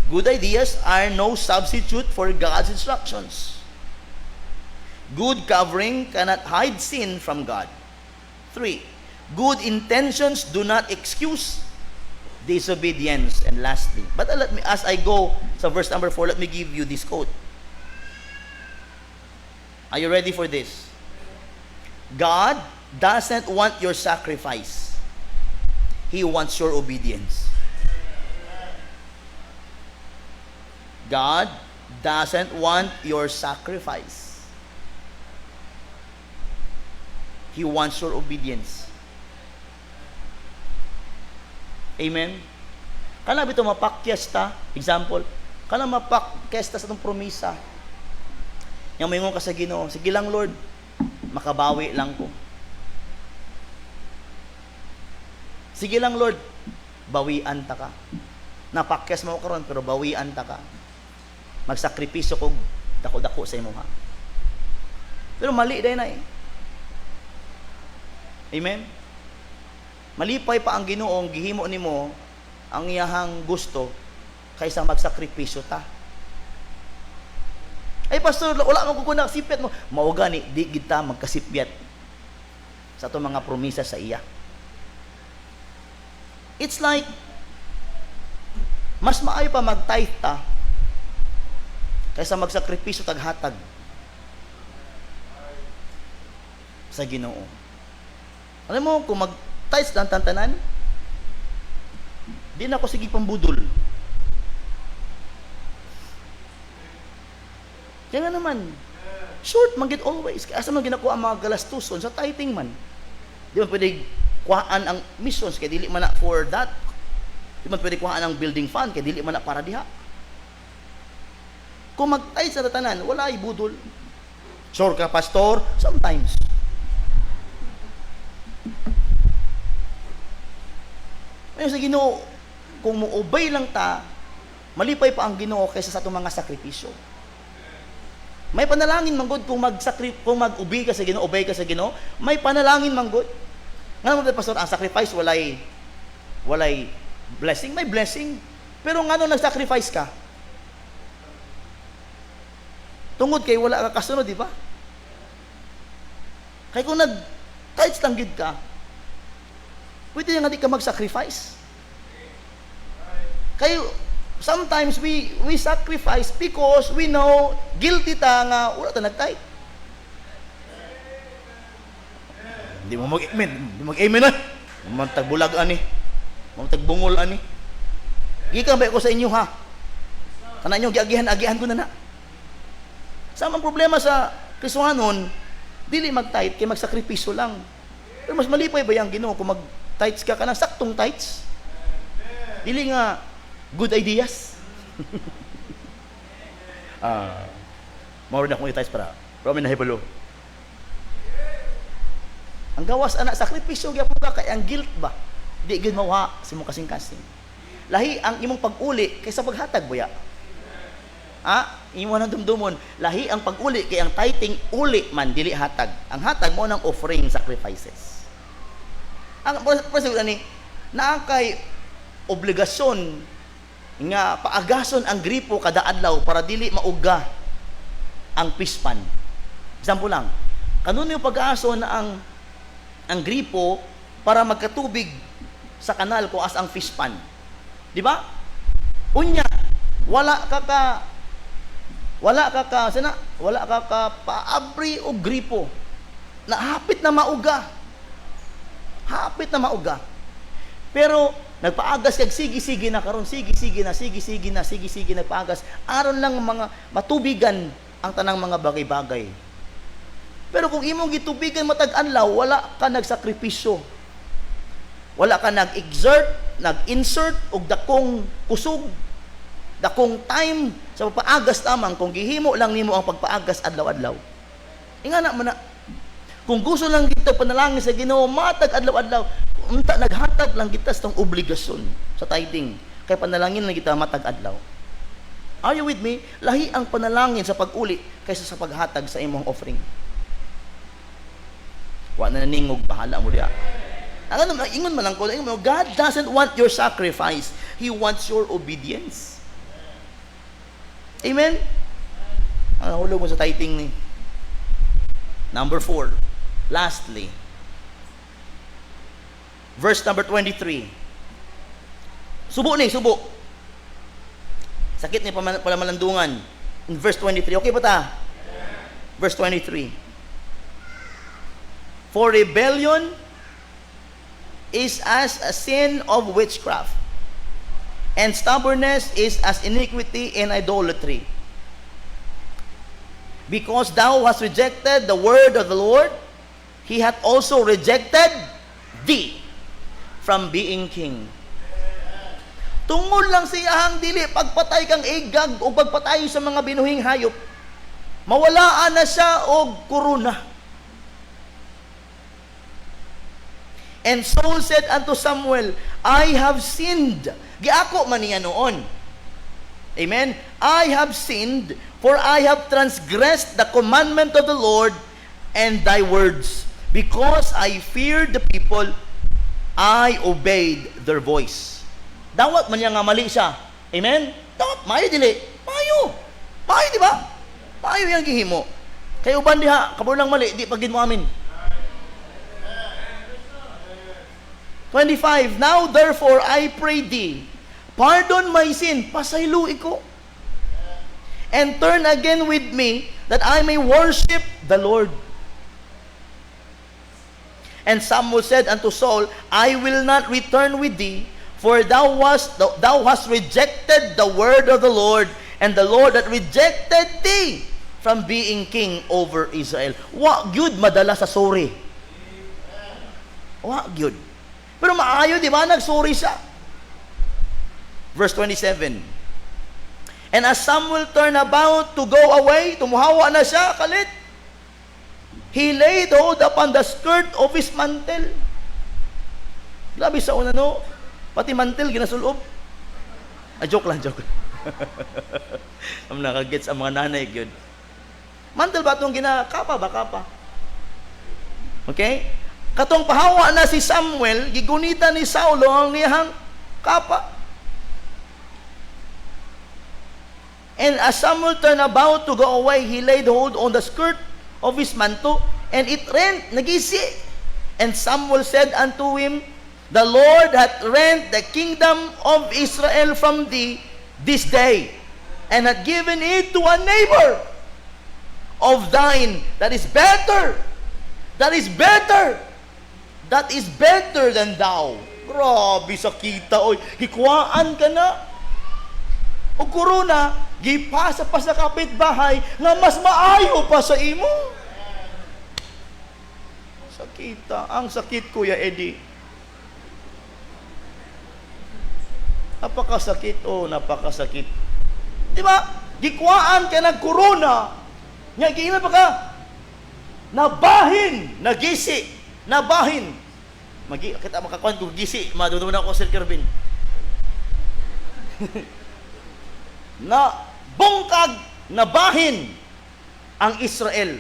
Good ideas are no substitute for God's instructions. Good covering cannot hide sin from God. 3. Good intentions do not excuse disobedience. And lastly, but let me, as I go sa verse number 4, let me give you this quote. Are you ready for this? God doesn't want your sacrifice. He wants your obedience. God doesn't want your sacrifice. He wants your obedience. Amen? Kana bito mapakyas ta, example, kana mapakyas ta sa itong promisa. Yang mayungon ka sa Ginoo, sige lang Lord, makabawi lang ko. Sige lang Lord, bawian ta ka. Napakyas mo karon pero bawian ta ka. Magsakripisyo kog dako-dako sa imuha. Pero mali day na eh. Amen? Malipay pa ang Ginoong gihimo nimo ang iyahang gusto kaysa magsakripisyo ta. Ay pastor, wala man ko na sipyat mo. Mao gani di kita magkasipyat sa ato mga promisa sa iya. It's like mas maayo pa mag-tithe ta kaysa magsakripisyo taghatag sa Ginoo. Alam mo, kung mag-tithe lang tantanan, di na ako sige pambudol. Kaya nga naman, short man gid always. Asa man ginakuha ang mga galastuson sa tithing man. Di man pwede kuhaan ang missions, kaya dili man na for that. Di man pwede kuhaan ang building fund, kaya dili man na para diha. Kung mag-tithe sa tatanan, wala ay budol. Sure ka, pastor? Sometimes. Ngayon sa Ginoo, kung mo-obey lang ta, malipay pa ang Ginoo kaysa sa itong mga sakripisyo. May panalangin man gud kung mag-obey ka sa Ginoo, obey ka sa Ginoo, may panalangin man gud. Nga naman, pastor, ang sacrifice walay blessing, may blessing. Pero nga nung nag-sacrifice ka, tungod kay wala ka kasunod, di ba? Kaya kung nag-tithes lang gid ka, pwede nga di ka mag-sacrifice. Kayo, sometimes we sacrifice because we know guilty ta nga wala ta nag-tithe. Hindi mo mag-amen. Hindi mag-amen na. Magtagbulag ani. Magtagbungol ani. Gikan ba ko sa inyo ha? Kana inyo giagihan ko na na. Samang problema sa Kristohanon, dili mag-tithe kay magsakripisyo lang. Pero mas malipay ba yang Ginoo kung mag-tithes ka kanang saktong tithes? Dili nga good ideas. Mao rin akong i-tithes para may nahibalo. Ang gawas anak sakripisyo gyapon ka kay ang guilt ba? Di gyud mawha sa imong kasing-kasing. Lahi ang imong pag-uli kaysa paghatag buya. Imo nang dumdumon, lahi ang pag-uli kay ang tithing uli man dili hatag. Ang hatag mo nang offering sacrifices. Ang presyo ni naa kay obligasyon nga paagason ang gripo kada adlaw para dili mauga ang pispan. Example lang, kanuno yung pag-aason na ang gripo para magkatubig sa kanal kung as ang pispan. Di ba? Unya, wala ka paabri o gripo na hapit na mauga. Pero nagpaagas kag sige na karon, sige nagpaagas aron lang mga matubigan ang tanang mga bagay-bagay. Pero kung imong gitubigan matag adlaw, wala ka nagsakripisyo. Wala ka nag-insert og dakong kusog, dakong time sa pagpaagas lamang kung gihimo lang nimo ang pagpaagas adlaw-adlaw. Ingana man na kung gusto lang kita panalangin sa Ginoo matag adlaw-adlaw, unta naghatag lang kita sa tong obligasyon sa tithing kay panalangin lang kita matag adlaw. Are you with me? Lahi ang panalangin sa pag-uli kaysa sa paghatag sa imong offering. Wa na ningog bahala mo diha. Ang ingon man lang ko, God doesn't want your sacrifice. He wants your obedience. Amen? Ang hulog mo sa tithing ni. Number 4. Lastly, verse number 23. Subo ni, subo. Sakit ni palamalandungan. In verse 23. Okay ba ta? Verse 23. For rebellion is as a sin of witchcraft, and stubbornness is as iniquity and idolatry. Because thou hast rejected the word of the Lord, He hath also rejected thee from being king. Tungod lang siyahang dili pagpatay kang igag o pagpatay sa mga binuhing hayop, mawalaan na siya og korona. And Saul said unto Samuel, I have sinned. Giako man niya noon. Amen? I have sinned, for I have transgressed the commandment of the Lord and thy words. Because I feared the people, I obeyed their voice. Dawat man niya nga mali siya. Amen? Dawat, mayo dili. Mayo. Mayo, di ba? Mayo yung gihimo. Kaya uban diha, kabur lang mali, di pagin mo amin. 25. Now therefore I pray thee, pardon my sin, pasaylo ko, and turn again with me, that I may worship the Lord. And Samuel said unto Saul, I will not return with thee, for thou hast rejected the word of the Lord, and the Lord hath rejected thee from being king over Israel. Wa gyud madala sa sorry. Wa gyud. Pero maayo, di ba? Nag-sorry siya. Verse 27. And as Samuel turned about to go away, tumuhawa na siya, kalit, he laid hold upon the skirt of his mantle. Grabe sa una, no? Pati mantle, ginasulob. Joke lang, joke. Ang nakagets ang mga nanay, yun. Mantle ba itong ginakapa ba, kapa? Okay? Katong pahawa na si Samuel, gigunita ni Saulo ang niyang kapa. And as Samuel turned about to go away, he laid hold on the skirt of his mantle, and it rent, nagisi. And Samuel said unto him, the Lord hath rent the kingdom of Israel from thee this day, and hath given it to a neighbor of thine that is better. That is better. That is better than thou. Grabe sakita, oy. Hikuaan ka na. O korona, gipasa pa sa kapitbahay nga mas maayo pa sa imo. Sakita. Ang sakit, Kuya Eddie. Napakasakit, napakasakit. Di ba? Gikuaan ka ng korona. Nga, giina pa ka? Nabahin, nagisi, nabahin. Kita makakuan ko gisi, maduduman ako Sir Kervin. Na bungkag, nabahin ang Israel.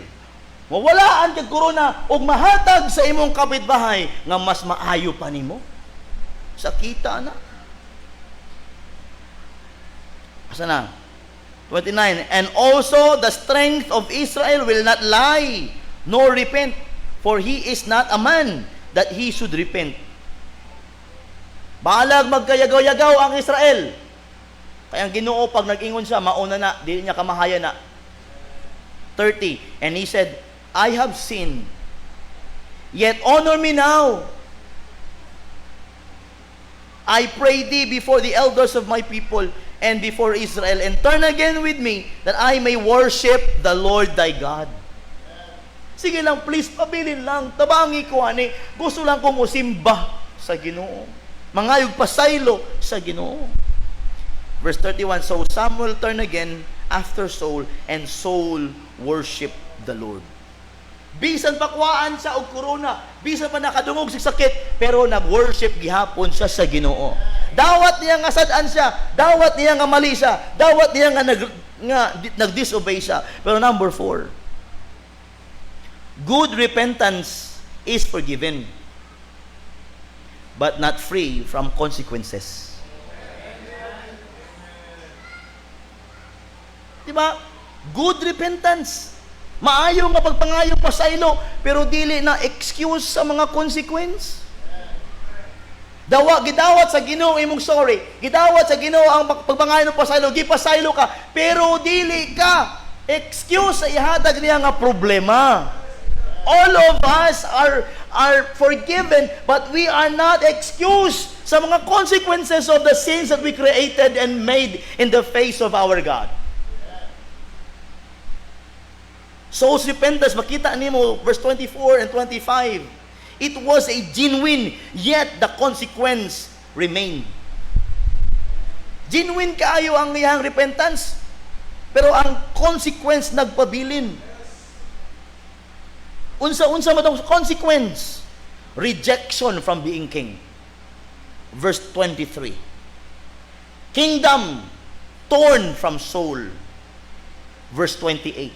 Mawalaan kag korona og mahatag sa imong kapitbahay nga mas maayo pa nimo. Sakita na. Asa na? 29. And also the strength of Israel will not lie, nor repent, for he is not a man that he should repent. Balag magkayagaw-yagaw ang Israel. Kaya ang Ginoo pag nag-ingon siya, mauna na, dili niya kamahaya na. 30. And he said, I have sinned, yet honor me now, I pray thee before the elders of my people and before Israel, and turn again with me, that I may worship the Lord thy God. Sige lang, please, pabilin lang. Tabangi ko, ani. Gusto lang ko mo simba sa Ginoo. Mangayog pasaylo sa Ginoo. Verse 31, so Samuel turned again after Saul, and Saul worshiped the Lord. Bisan pakwaan siya og korona, bisan pa nakadungog sa sakit, pero nag-worship gihapon siya sa Ginoo. Dawat niya nga sad-an siya, dawat niya nga mali siya, dawat niya nga nag-disobey siya. Pero number 4, good repentance is forgiven, but not free from consequences. Diba? Good repentance. Maayo nga pagpangayo pasaylo, pero dili na excuse sa mga consequence. Gidawat sa Ginoo imong sorry. Gidawat sa Ginoo ang pagpangayo pasaylo, gipasaylo ka, pero dili ka excuse sa ihatag niya nga problema. All of us are forgiven, but we are not excused sa mga consequences of the sins that we created and made in the face of our God. So, repentance, makita nimo verse 24 and 25. It was a genuine, yet the consequence remained. Genuine kaayo ang iyang repentance, pero ang consequence nagpabilin. Unsa matong consequence? Rejection from being king. Verse 23. Kingdom torn from soul. Verse 28.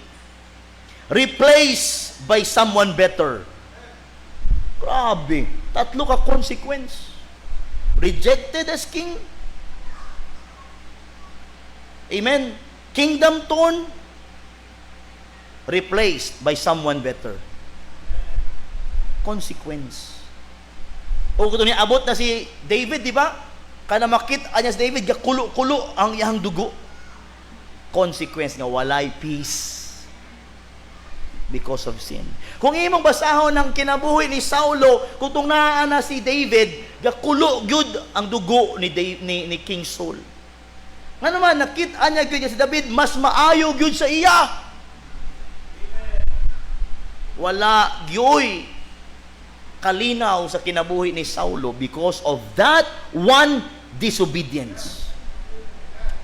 Replaced by someone better. Grabe. Tatlo ka consequence. Rejected as king. Amen. Kingdom torn. Replaced by someone better. Consequence. O kung niya abot na si David, di ba? Kana makita niya si David, kulo-kulo ang iyang dugo. Consequence nga walay peace because of sin. Kung imong basahon ng kinabuhi ni Saulo, kung tungaan na si David, gakulo gyud ang dugo ni King Saul. Nga naman, nakita niya gyud si David, mas maayo gyud sa iya. Wala gyoy kalinaw sa kinabuhi ni Saulo because of that one disobedience.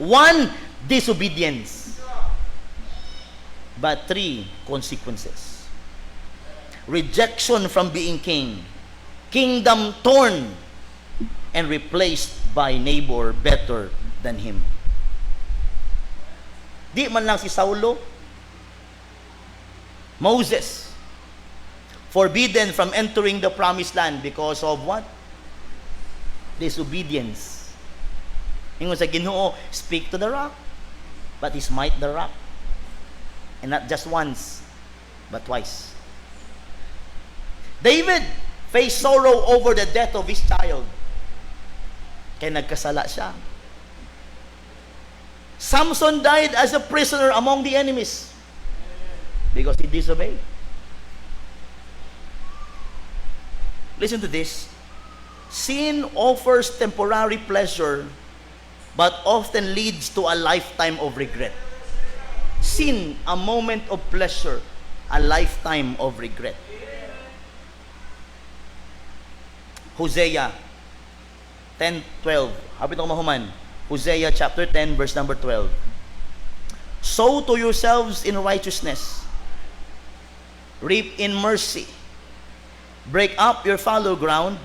One disobedience. But 3 consequences. Rejection from being king. Kingdom torn and replaced by neighbor better than him. Di man lang si Saulo. Moses, forbidden from entering the promised land because of what? Disobedience. Ingon sa Ginoo, speak to the rock, but he smite the rock. And not just once, but twice. David faced sorrow over the death of his child. Kaya nagkasala siya. Samson died as a prisoner among the enemies because he disobeyed. Listen to this. Sin offers temporary pleasure, but often leads to a lifetime of regret. Sin, a moment of pleasure, a lifetime of regret. Hosea 10:12. Hapit ako mahuman. Hosea chapter 10 verse number 12. Sow to yourselves in righteousness, reap in mercy. Break up your fallow ground,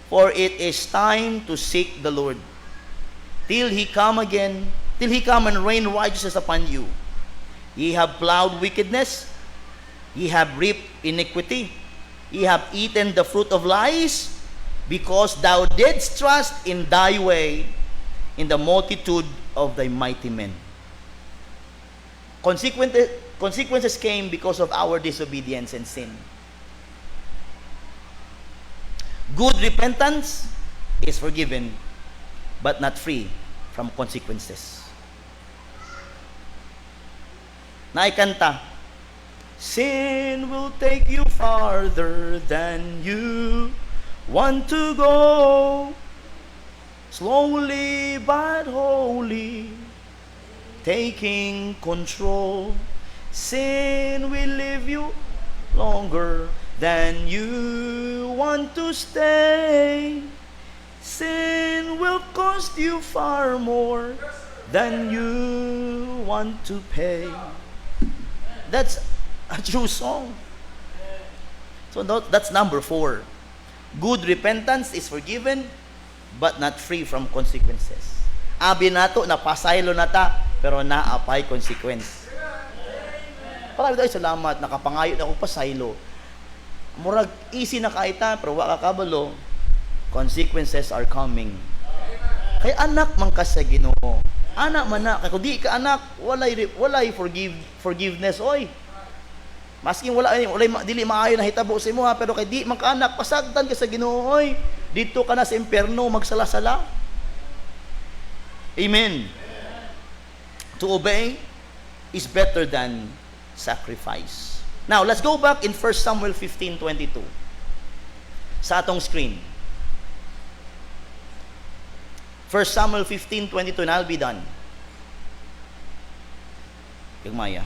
for it is time to seek the Lord. Till he come and rain righteousness upon you. Ye have plowed wickedness, ye have reaped iniquity, ye have eaten the fruit of lies, because thou didst trust in thy way, in the multitude of thy mighty men. Consequences came because of our disobedience and sin. Good repentance is forgiven, but not free from consequences. Naikanta, sin will take you farther than you want to go. Slowly but wholly, taking control. Sin will leave you longer than you want to stay. Sin will cost you far more than you want to pay. That's a true song. So that's number 4. Good repentance is forgiven, but not free from consequences. Abi nato, napasaylo na ta, pero naapay consequence. Parang tayo salamat, nakapangayo na ako pasaylo. Murag easy na kaita, pero waka kabalo, consequences are coming. Kay anak man ka sa Ginoo. Anak man na, kay kung di ka anak, walay forgiveness, oy. Masking dili maayo na hitabo sa imo ha, pero kay di man ka anak, pasagdan ka sa Ginoo oy. Dito ka na sa impyerno magsala-sala. Amen. To obey is better than sacrifice. Now, let's go back in 1 Samuel 15:22. Sa atong screen. 1 Samuel 15:22, and I'll be done. Maya.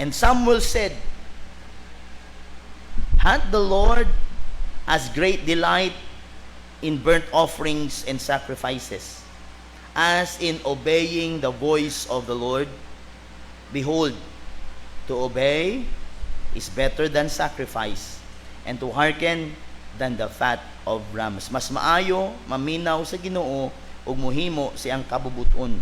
And Samuel said, had the Lord as great delight in burnt offerings and sacrifices, as in obeying the voice of the Lord? Behold, to obey is better than sacrifice, and to hearken than the fat of rams. Mas maayo, maminaw sa Ginoo, ug muhimo siyang kabubuton.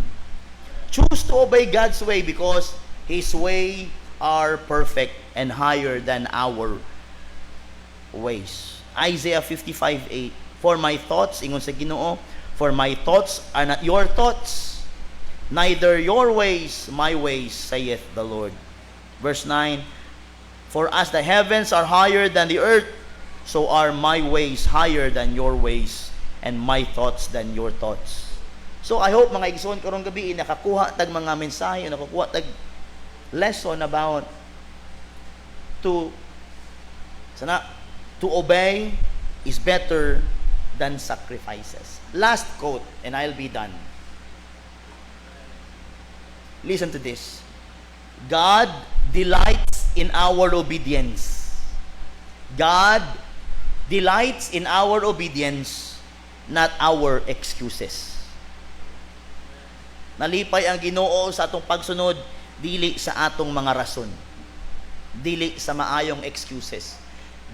Choose to obey God's way because His way are perfect and higher than our ways. Isaiah 55:8. For my thoughts, ingon sa Ginoo, for my thoughts are not your thoughts, neither your ways my ways, saith the Lord. Verse 9. For as the heavens are higher than the earth, so are my ways higher than your ways, and my thoughts than your thoughts. So I hope mga igsoon karong gabi nakakuha tag mga mensahe, nakakuha tag lesson about to obey is better than sacrifices. Last quote, and I'll be done. Listen to this. God delights in our obedience. God delights in our obedience, not our excuses. Nalipay ang Ginoo sa atong pagsunod, dili sa atong mga rason, dili sa maayong excuses.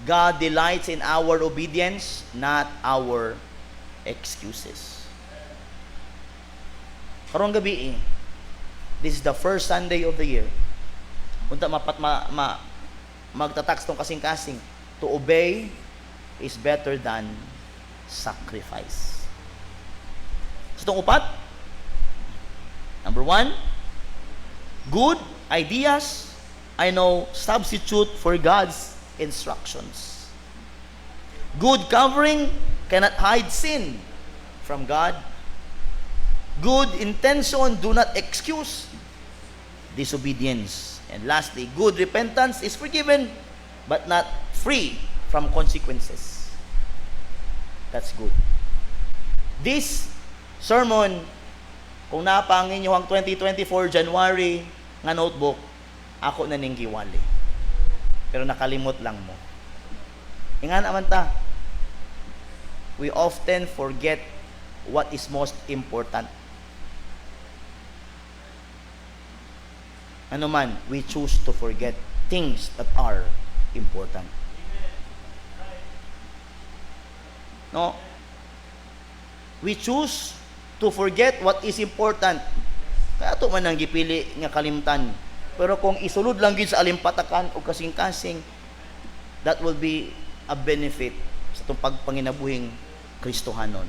God delights in our obedience, not our excuses. Karong gabi, this is the first Sunday of the year. Unta magtataks tong kasing-kasing. To obey is better than sacrifice. So itong upat, number 1, good ideas are no substitute for God's instructions. Good covering cannot hide sin from God. Good intention do not excuse disobedience. And lastly, good repentance is forgiven but not free from consequences. That's good. This sermon, kung napangin nyo ang 2024 January nga notebook, ako na ning giwali. Pero nakalimot lang mo. Inga naman ta, we often forget what is most important. Ano man, we choose to forget things that are important. No? We choose to forget what is important. Kaya ito man ang gipili nga kalimtan. Pero kung isulod lang gid sa alimpatakan o kasing-kasing, that will be a benefit sa itong pagpanginabuhing Kristohanon.